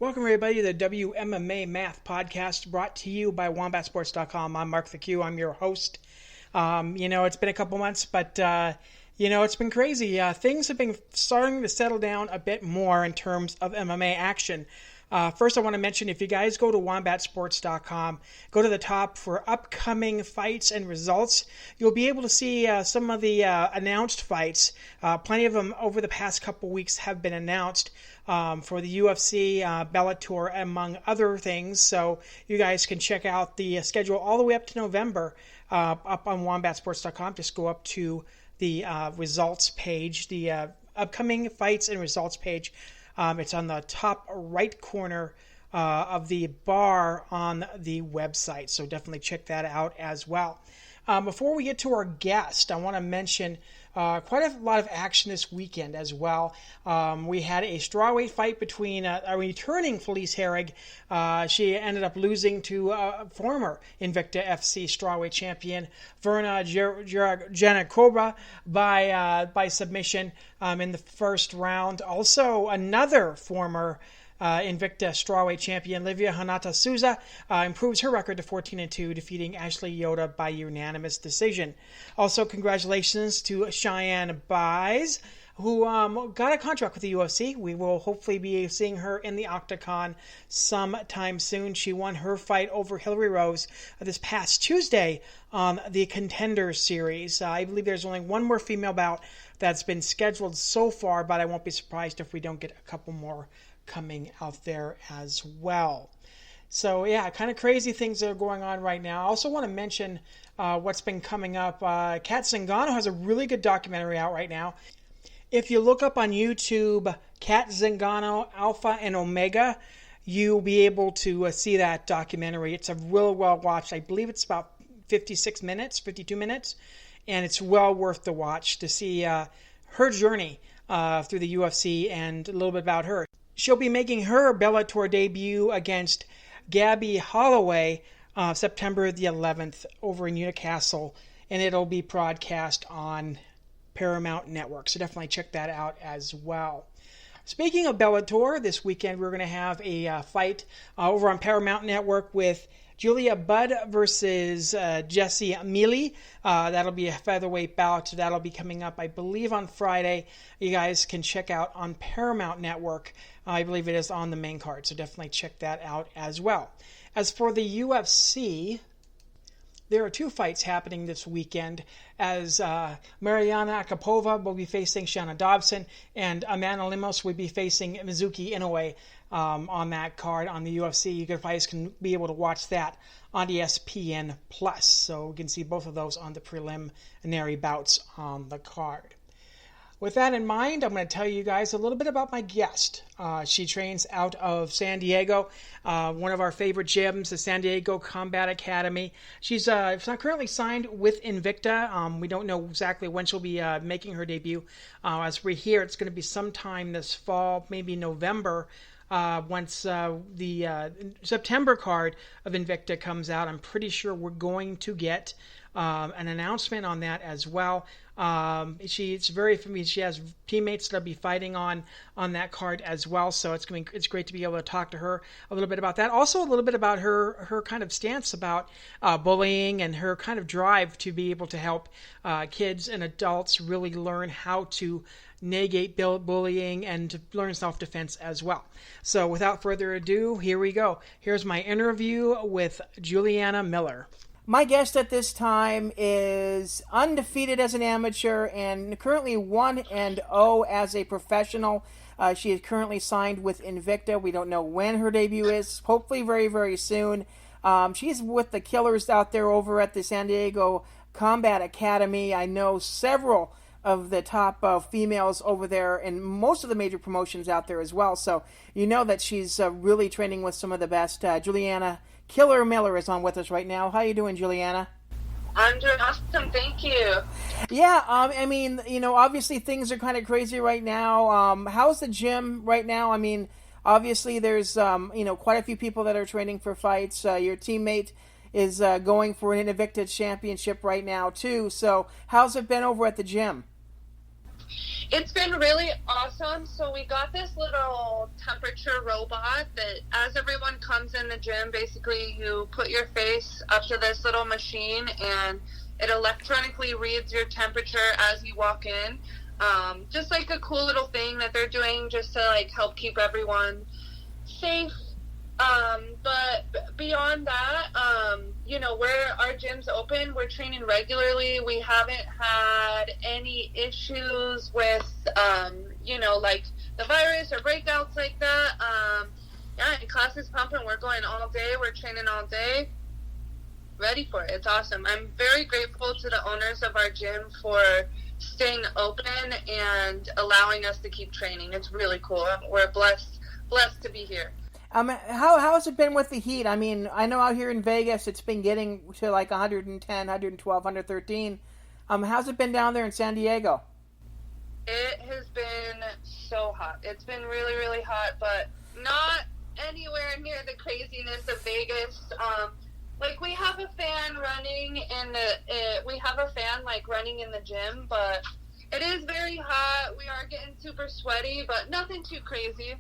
Welcome, everybody, to the WMMA Math Podcast brought to you by WombatSports.com. I'm Mark the Q. I'm your host. It's been a couple months, but, it's been crazy. Things have been starting to settle down a bit more in terms of MMA action. First, I want to mention, if you guys go to WombatSports.com, go to the top for upcoming fights and results. You'll be able to see some of the announced fights. Plenty of them over the past couple weeks have been announced for the UFC, Bellator, among other things. So you guys can check out the schedule all the way up to November up on WombatSports.com. Just go up to the results page, the upcoming fights and results page. It's on the top right corner of the bar on the website, so definitely check that out as well. Before we get to our guest, I want to mention quite a lot of action this weekend as well. We had a strawweight fight between a returning Felice Herrig. She ended up losing to former InvictaFC strawweight champion Verna Janakova by submission in the first round. Also, another former Invicta strawweight champion Livia Hanata Souza improves her record to 14-2, defeating Ashley Yoda by unanimous decision. Also, congratulations to Cheyenne Buys, who got a contract with the UFC. We will hopefully be seeing her in the Octagon sometime soon. She won her fight over Hillary Rose this past Tuesday on the Contender Series. I believe there's only one more female bout that's been scheduled so far, but I won't be surprised if we don't get a couple more coming out there as well. So yeah, kind of crazy things that are going on right now. I also want to mention what's been coming up. Kat Zingano has a really good documentary out right now. If you look up on YouTube, Kat Zingano Alpha and Omega, you'll be able to see that documentary. It's a real well watched. I believe it's about 52 minutes, and it's well worth the watch to see her journey through the UFC and a little bit about her. She'll be making her Bellator debut against Gabby Holloway September the 11th over in Newcastle, and it'll be broadcast on Paramount Network, so definitely check that out as well. Speaking of Bellator, this weekend we're going to have a fight over on Paramount Network with Julia Budd versus Jessie Mealy. That'll be a featherweight bout. That'll be coming up, I believe, on Friday. You guys can check out on Paramount Network. I believe it is on the main card, so definitely check that out as well. As for the UFC, there are two fights happening this weekend, as Mariana Akapova will be facing Shanna Dobson, and Amanda Lemos will be facing Mizuki Inoue on that card on the UFC. You guys can be able to watch that on ESPN+. So you can see both of those on the preliminary bouts on the card. With that in mind, I'm going to tell you guys a little bit about my guest. She trains out of San Diego, one of our favorite gyms, the San Diego Combat Academy. She's currently signed with Invicta. We don't know exactly when she'll be making her debut. As we hear, it's going to be sometime this fall, maybe November. Once the September card of Invicta comes out, I'm pretty sure we're going to get an announcement on that as well. It's very familiar. She has teammates that'll be fighting on that card as well. So it's great to be able to talk to her a little bit about that. Also a little bit about her kind of stance about bullying and her kind of drive to be able to help kids and adults really learn how to negate bullying and to learn self-defense as well. So without further ado, here we go. Here's my interview with Juliana Miller. My guest at this time is undefeated as an amateur and currently 1-0 as a professional. She is currently signed with Invicta. We don't know when her debut is. Hopefully very, very soon. She's with the killers out there over at the San Diego Combat Academy. I know several of the top females over there and most of the major promotions out there as well. So you know that she's really training with some of the best. Juliana Killer Miller is on with us right now. How you doing, Juliana? I'm doing awesome, thank you. Yeah, I mean, obviously things are kind of crazy right now. How's the gym right now? I mean, obviously there's, quite a few people that are training for fights. Your teammate is going for an Invicta championship right now, too. So how's it been over at the gym? It's been really awesome. So we got this little temperature robot that as everyone comes in the gym, basically you put your face up to this little machine and it electronically reads your temperature as you walk in. Just like a cool little thing that they're doing just to like help keep everyone safe. But beyond that, where our gym's open, we're training regularly. We haven't had any issues with, like the virus or breakouts like that. And class is pumping. We're going all day. We're training all day. Ready for it. It's awesome. I'm very grateful to the owners of our gym for staying open and allowing us to keep training. It's really cool. We're blessed to be here. How has it been with the heat? I mean, I know out here in Vegas, it's been getting to like 110, 112, 113. How's it been down there in San Diego? It has been so hot. It's been really, really hot, but not anywhere near the craziness of Vegas. We have a fan running running in the gym, but it is very hot. We are getting super sweaty, but nothing too crazy.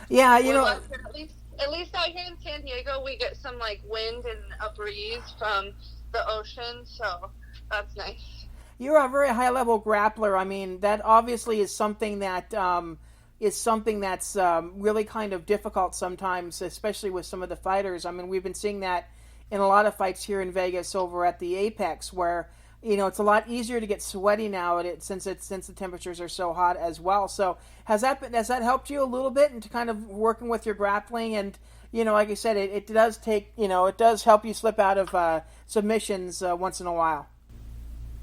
Yeah, at least out here in San Diego, we get some like wind and a breeze from the ocean, so that's nice. You're a very high level grappler. I mean, that obviously is something that's really kind of difficult sometimes, especially with some of the fighters. I mean, we've been seeing that in a lot of fights here in Vegas over at the Apex, where it's a lot easier to get sweaty now since the temperatures are so hot as well. So has that helped you a little bit into kind of working with your grappling? And like I said, it does take it does help you slip out of submissions once in a while.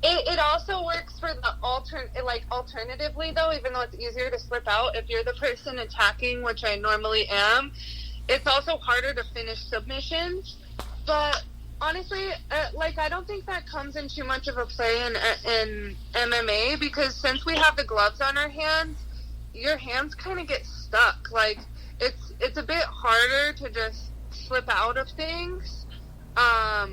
It also works for the alternatively though, even though it's easier to slip out if you're the person attacking, which I normally am. It's also harder to finish submissions, but honestly, I don't think that comes in too much of a play in MMA, because since we have the gloves on our hands, your hands kind of get stuck. Like, it's a bit harder to just slip out of things. But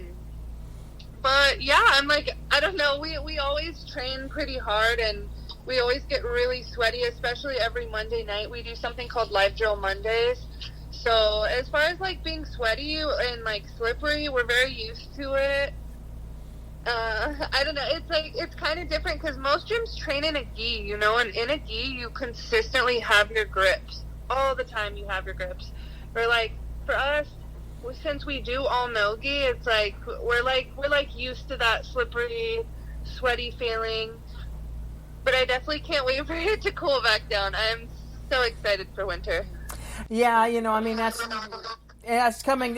yeah, I don't know. We always train pretty hard, and we always get really sweaty, especially every Monday night. We do something called Live Drill Mondays. So as far as being sweaty and slippery, we're very used to it. I don't know. It's kind of different because most gyms train in a gi, and in a gi you consistently have your grips all the time. You have your grips. Or for us, since we do all no gi, it's we're used to that slippery, sweaty feeling. But I definitely can't wait for it to cool back down. I'm so excited for winter. Yeah, I mean that's coming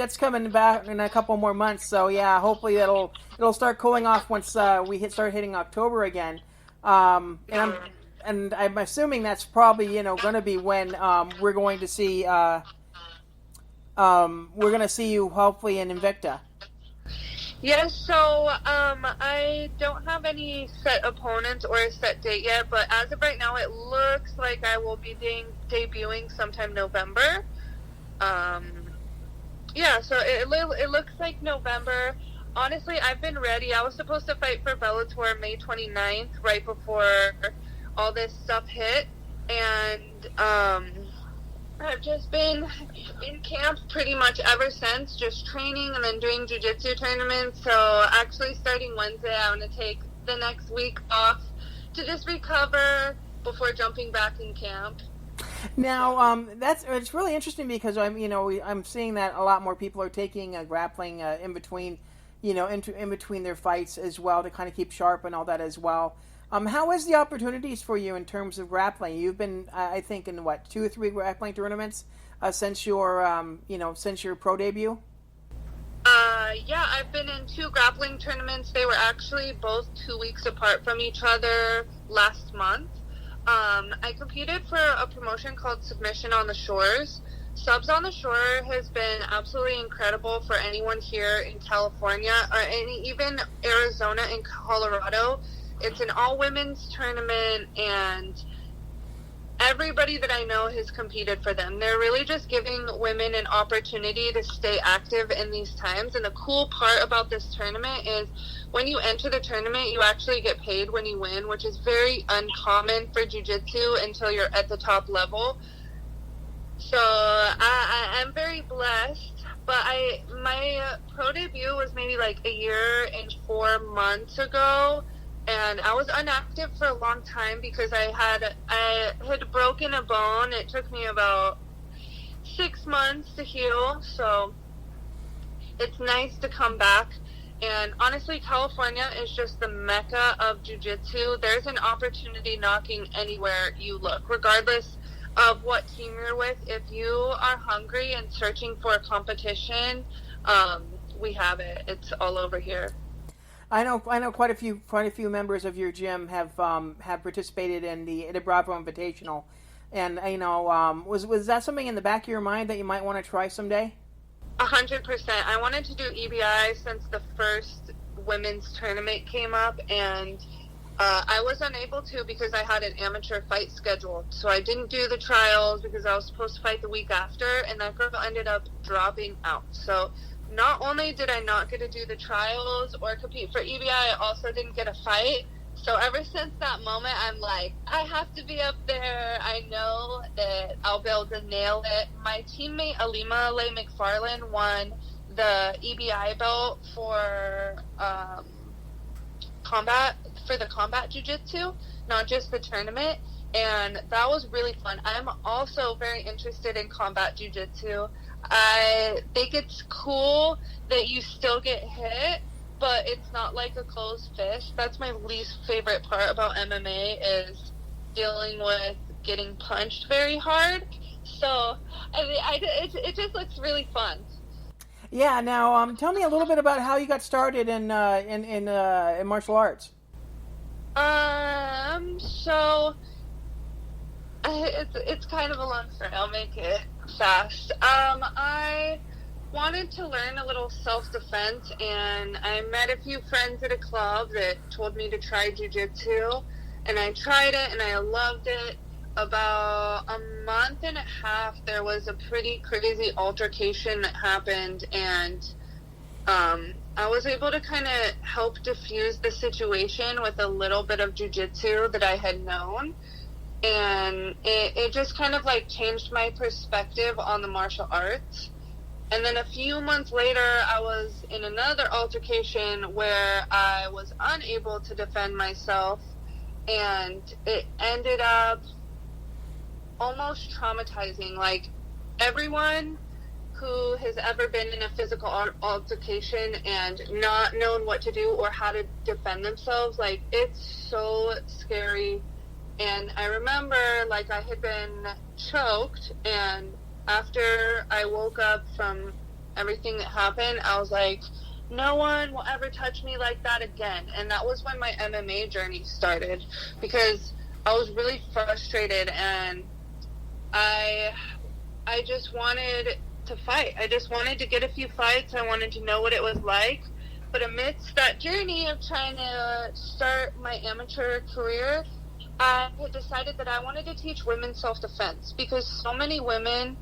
back in a couple more months. So yeah, hopefully it'll start cooling off once we start hitting October again. And I'm assuming that's probably going to be when we're going to see you hopefully in Invicta. Yes, so I don't have any set opponents or a set date yet, but as of right now, it looks like I will be debuting sometime November. So it looks like November. Honestly, I've been ready. I was supposed to fight for Bellator May 29th, right before all this stuff hit, and I've just been in camp pretty much ever since, just training and then doing jiu-jitsu tournaments. So actually starting Wednesday, I'm going to take the next week off to just recover before jumping back in camp. Now, it's really interesting because I'm seeing that a lot more people are taking grappling in between, in between their fights as well to kind of keep sharp and all that as well. How is the opportunities for you in terms of grappling? You've been, I think, in 2 or 3 grappling tournaments since your pro debut. Yeah, I've been in 2 grappling tournaments. They were actually both 2 weeks apart from each other last month. I competed for a promotion called Submission on the Shores. Subs on the Shore has been absolutely incredible for anyone here in California, or even Arizona and Colorado. It's an all-women's tournament, and everybody that I know has competed for them. They're really just giving women an opportunity to stay active in these times. And the cool part about this tournament is when you enter the tournament, you actually get paid when you win, which is very uncommon for jiu-jitsu until you're at the top level. So I'm very blessed. But my pro debut was maybe like a year and 4 months ago, and I was inactive for a long time because I had broken a bone. It took me about 6 months to heal, so it's nice to come back. And honestly, California is just the mecca of jiu-jitsu. There's an opportunity knocking anywhere you look, regardless of what team you're with. If you are hungry and searching for a competition, we have it. It's all over here. I know quite a few members of your gym have participated in the Bravo Invitational, and was that something in the back of your mind that you might want to try someday? 100%. I wanted to do EBI since the first women's tournament came up, and I was unable to because I had an amateur fight scheduled. So I didn't do the trials because I was supposed to fight the week after, and that girl ended up dropping out. So not only did I not get to do the trials or compete for EBI, I also didn't get a fight. So ever since that moment, I'm like, I have to be up there. I know that I'll be able to nail it. My teammate Alima Leigh McFarland won the EBI belt for combat jiu-jitsu, not just the tournament, and that was really fun. I'm also very interested in combat jiu-jitsu. I think it's cool that you still get hit, but it's not like a closed fist. That's my least favorite part about MMA, is dealing with getting punched very hard. So it just looks really fun. Yeah. Now, tell me a little bit about how you got started in martial arts. So it's kind of a long story. I'll make it fast. I wanted to learn a little self-defense, and I met a few friends at a club that told me to try jiu-jitsu, and I tried it and I loved it. About a month and a half, there was a pretty crazy altercation that happened, and I was able to kind of help diffuse the situation with a little bit of jiu-jitsu that I had known, and it just kind of like changed my perspective on the martial arts. And then a few months later, I was in another altercation where I was unable to defend myself, and it ended up almost traumatizing. Like, everyone who has ever been in a physical altercation and not known what to do or how to defend themselves, like, it's so scary. And I remember, like, I had been choked, and after I woke up from everything that happened, I was like, no one will ever touch me like that again. And that was when my MMA journey started, because I was really frustrated, and I just wanted to fight. I just wanted to get a few fights. I wanted to know what it was like. But amidst that journey of trying to start my amateur career, I had decided that I wanted to teach women self-defense, because so many women,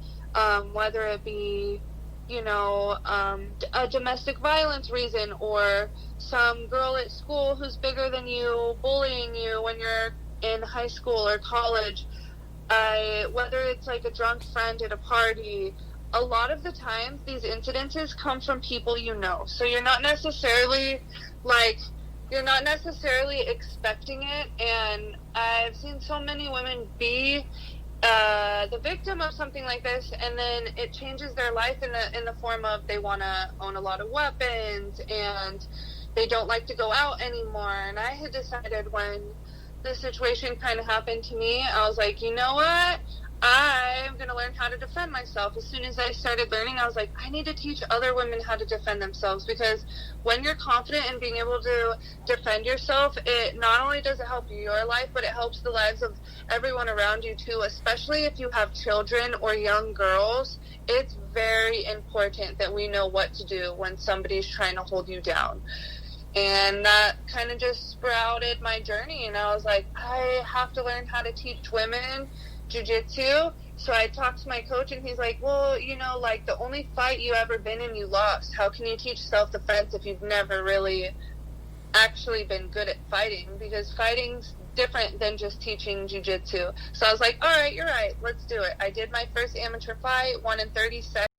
whether it be, a domestic violence reason, or some girl at school who's bigger than you bullying you when you're in high school or college, whether it's like a drunk friend at a party, a lot of the times these incidences come from people you know. So you're not necessarily expecting it, and I've seen so many women be the victim of something like this, and then it changes their life in the form of they want to own a lot of weapons, and they don't like to go out anymore. And I had decided, when this situation kind of happened to me, I was like, you know what? I'm going to learn how to defend myself. As soon as I started learning, I was like, I need to teach other women how to defend themselves, because when you're confident in being able to defend yourself, it not only does it help your life, but it helps the lives of everyone around you too, especially if you have children or young girls. It's very important that we know what to do when somebody's trying to hold you down. And that kind of just sprouted my journey, and I was like, I have to learn how to teach women jiu-jitsu. So I talked to my coach, and he's like, well, like, the only fight you ever been in, you lost. How can you teach self-defense if you've never really actually been good at fighting, because fighting's different than just teaching jiu-jitsu. So I was like, all right, you're right, let's do it. I did my first amateur fight, won in 30 seconds.